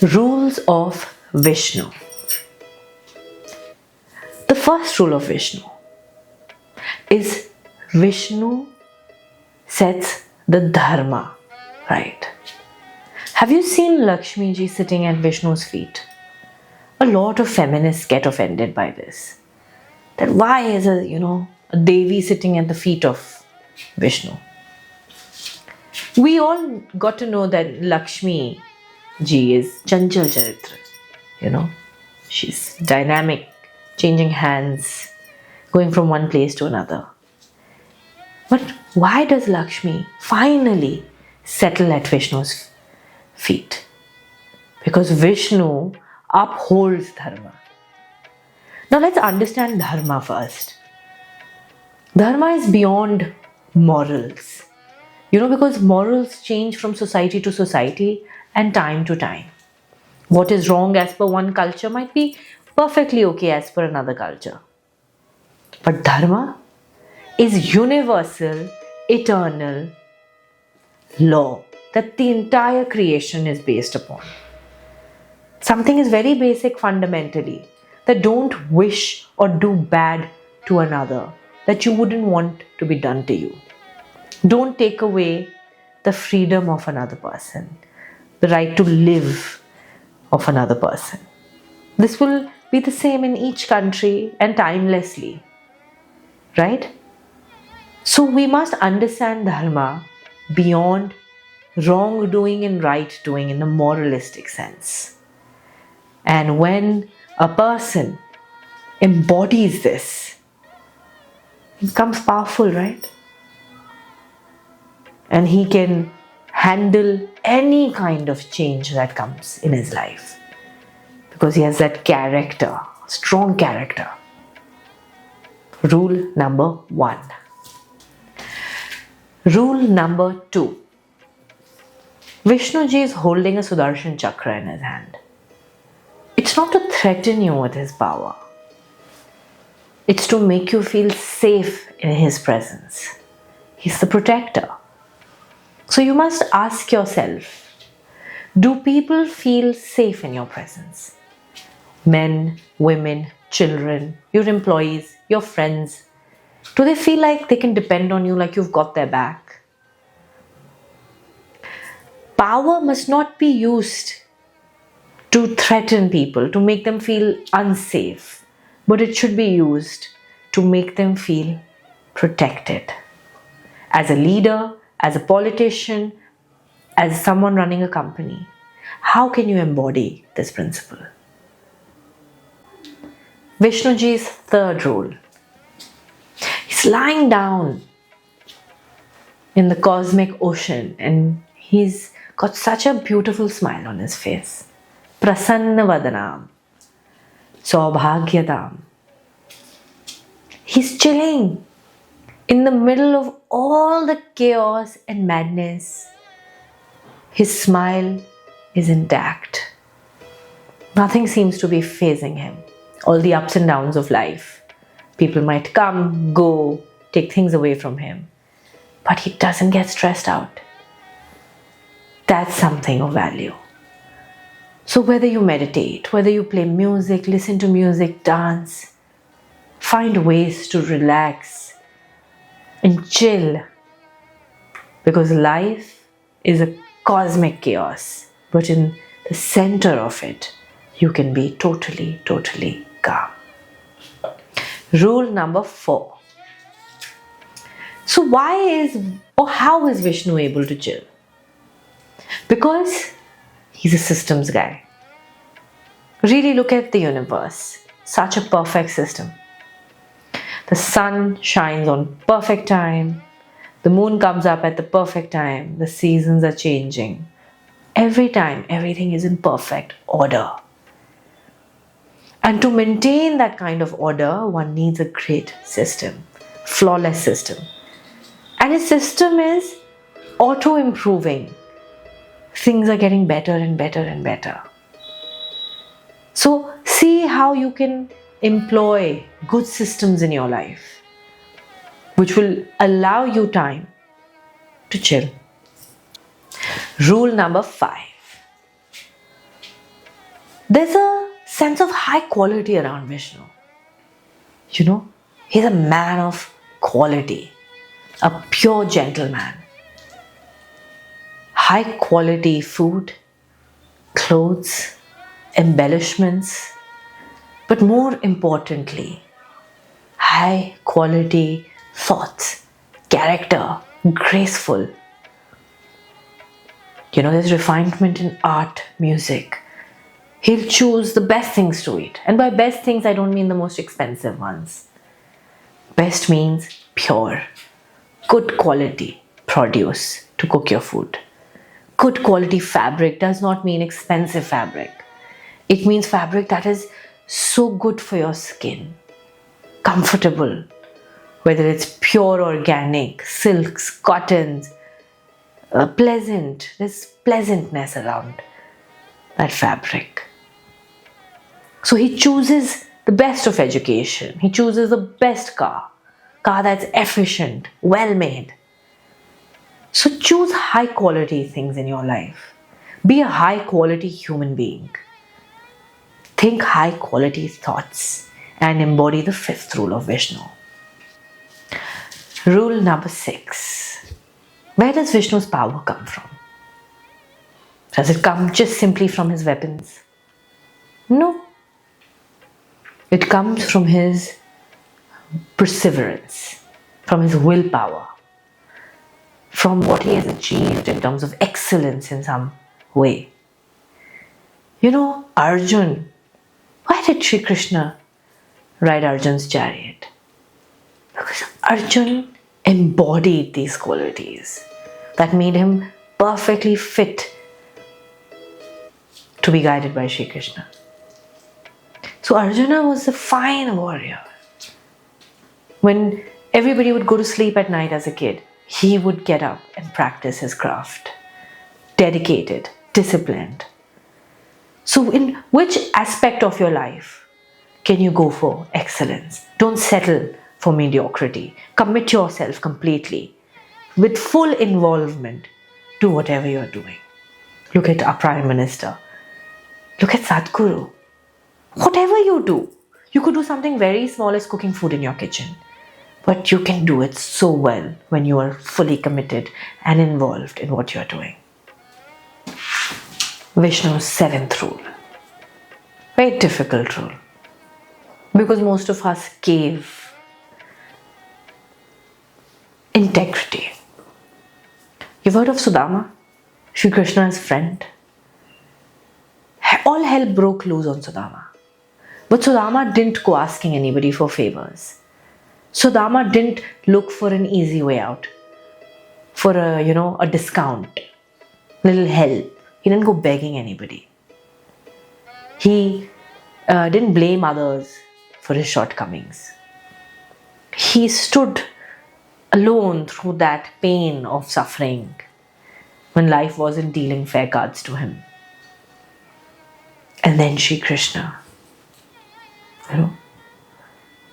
Rules of Vishnu. The first rule of Vishnu is Vishnu sets the dharma right. Have you seen Lakshmi ji sitting at Vishnu's feet? A lot of feminists get offended by this. That why is a Devi sitting at the feet of Vishnu? We all got to know that Lakshmi ji is Chanchal Charitra. She's dynamic, changing hands, going from one place to another. But why does Lakshmi finally settle at Vishnu's feet? Because Vishnu upholds dharma. Now let's understand dharma first. Dharma is beyond morals. Because morals change from society to society and time to time. What is wrong as per one culture might be perfectly okay as per another culture. But dharma is universal, eternal law that the entire creation is based upon. Something is very basic fundamentally, that don't wish or do bad to another that you wouldn't want to be done to you. Don't take away the freedom of another person, the right to live of another person. This will be the same in each country and timelessly, right? So we must understand dharma beyond wrongdoing and right doing in the moralistic sense. And when a person embodies this, it becomes powerful, right? And he can handle any kind of change that comes in his life because he has that character, strong character. Rule number 1. Rule number 2. Vishnu ji is holding a Sudarshan chakra in his hand. It's not to threaten you with his power. It's to make you feel safe in his presence. He's the protector. So you must ask yourself, do people feel safe in your presence? Men, women, children, your employees, your friends. Do they feel like they can depend on you, like you've got their back? Power must not be used to threaten people, to make them feel unsafe, but it should be used to make them feel protected. As a leader, as a politician, as someone running a company, how can you embody this principle? Vishnu ji's third rule. He's lying down in the cosmic ocean and he's got such a beautiful smile on his face. Prasanna Vadanam. Saubhagyatam. He's chilling in the middle of all the chaos and madness. His smile is intact. Nothing seems to be fazing him. All the ups and downs of life. People might come, go, take things away from him. But he doesn't get stressed out. That's something of value. So whether you meditate, whether you play music, listen to music, dance, find ways to relax and chill. Because life is a cosmic chaos. But in the center of it, you can be totally calm. Rule number 4. So how is Vishnu able to chill? Because he's a systems guy. Really look at the universe. Such a perfect system. The sun shines on perfect time. The moon comes up at the perfect time. The seasons are changing. Every time, everything is in perfect order. And to maintain that kind of order, one needs a great system, flawless system. And his system is auto-improving. Things are getting better and better and better. So see how you can employ good systems in your life, which will allow you time to chill. Rule number 5. There's a sense of high quality around Vishnu. You know, he's a man of quality, a pure gentleman. High quality food, clothes, embellishments, but more importantly, high quality thoughts, character, graceful. You know, there's refinement in art, music. He'll choose the best things to eat. And by best things, I don't mean the most expensive ones. Best means pure, good quality produce to cook your food. Good quality fabric does not mean expensive fabric. It means fabric that is so good for your skin, comfortable, whether it's pure organic, silks, cottons, pleasant. There's pleasantness around that fabric. So he chooses the best of education. He chooses the best car that's efficient, well made. So choose high quality things in your life. Be a high quality human being. Think high quality thoughts and embody the fifth rule of Vishnu. Rule number 6. Where does Vishnu's power come from? Does it come just simply from his weapons? No. It comes from his perseverance, from his willpower, from what he has achieved in terms of excellence in some way. You know, Arjun, why did Sri Krishna ride Arjun's chariot? Because Arjun embodied these qualities that made him perfectly fit to be guided by Sri Krishna. So Arjuna was a fine warrior. When everybody would go to sleep at night as a kid, he would get up and practice his craft. Dedicated, disciplined. So in which aspect of your life can you go for excellence? Don't settle for mediocrity. Commit yourself completely with full involvement to whatever you're doing. Look at our Prime Minister. Look at Sadhguru. Whatever you do, you could do something very small as cooking food in your kitchen. But you can do it so well when you are fully committed and involved in what you're doing. Vishnu's 7th rule. Very difficult rule. Because most of us cave. Integrity. You've heard of Sudama? Sri Krishna's friend. All hell broke loose on Sudama. But Sudama didn't go asking anybody for favors. Sudama didn't look for an easy way out, for a discount, little help. He didn't go begging anybody. He didn't blame others for his shortcomings. He stood alone through that pain of suffering when life wasn't dealing fair cards to him. And then Sri Krishna,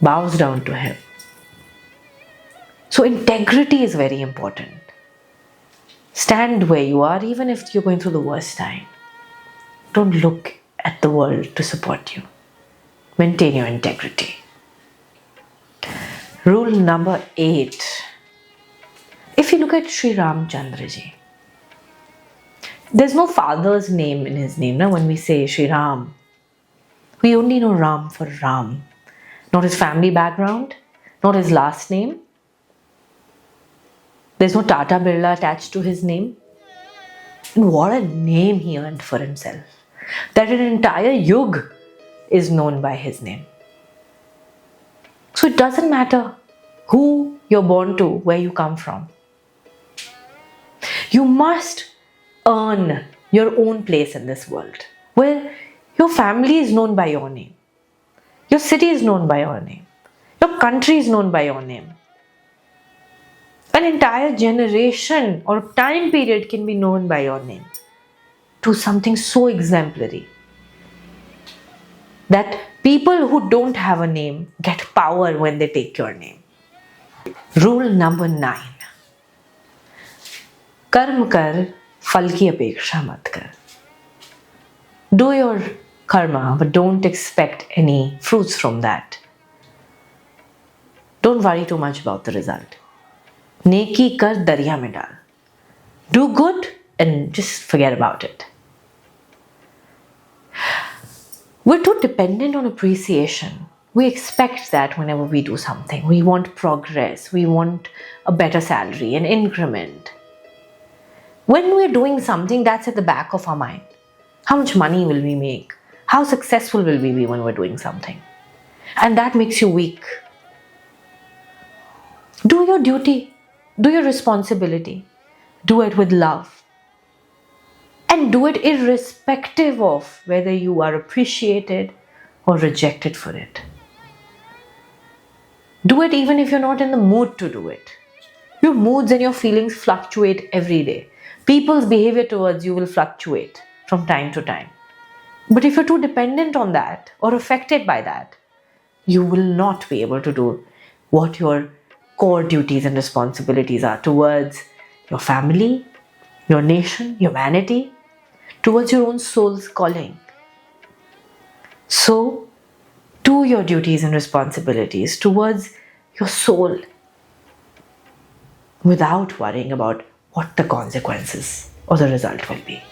bows down to him. So integrity is very important. Stand where you are, even if you're going through the worst time. Don't look at the world to support you. Maintain your integrity. Rule number 8. If you look at Sri Ramchandra ji, there's no father's name in his name. When we say Sri Ram, we only know Ram for Ram. Not his family background, not his last name. There's no Tata Birla attached to his name. And what a name he earned for himself. That an entire yug is known by his name. So it doesn't matter who you're born to, where you come from. You must earn your own place in this world, where your family is known by your name. Your city is known by your name. Your country is known by your name. An entire generation or time period can be known by your name. To something so exemplary that people who don't have a name get power when they take your name. Rule number 9. Karm kar, phal ki apeksha mat kar. Do your karma, but don't expect any fruits from that. Don't worry too much about the result. Neki kar darya mein dal. Do good and just forget about it. We're too dependent on appreciation. We expect that whenever we do something. We want progress. We want a better salary, an increment. When we're doing something, that's at the back of our mind. How much money will we make? How successful will we be when we're doing something? And that makes you weak. Do your duty. Do your responsibility. Do it with love. And do it irrespective of whether you are appreciated or rejected for it. Do it even if you're not in the mood to do it. Your moods and your feelings fluctuate every day. People's behavior towards you will fluctuate from time to time. But if you're too dependent on that or affected by that, you will not be able to do what your core duties and responsibilities are towards your family, your nation, humanity, towards your own soul's calling. So, do your duties and responsibilities towards your soul without worrying about what the consequences or the result will be.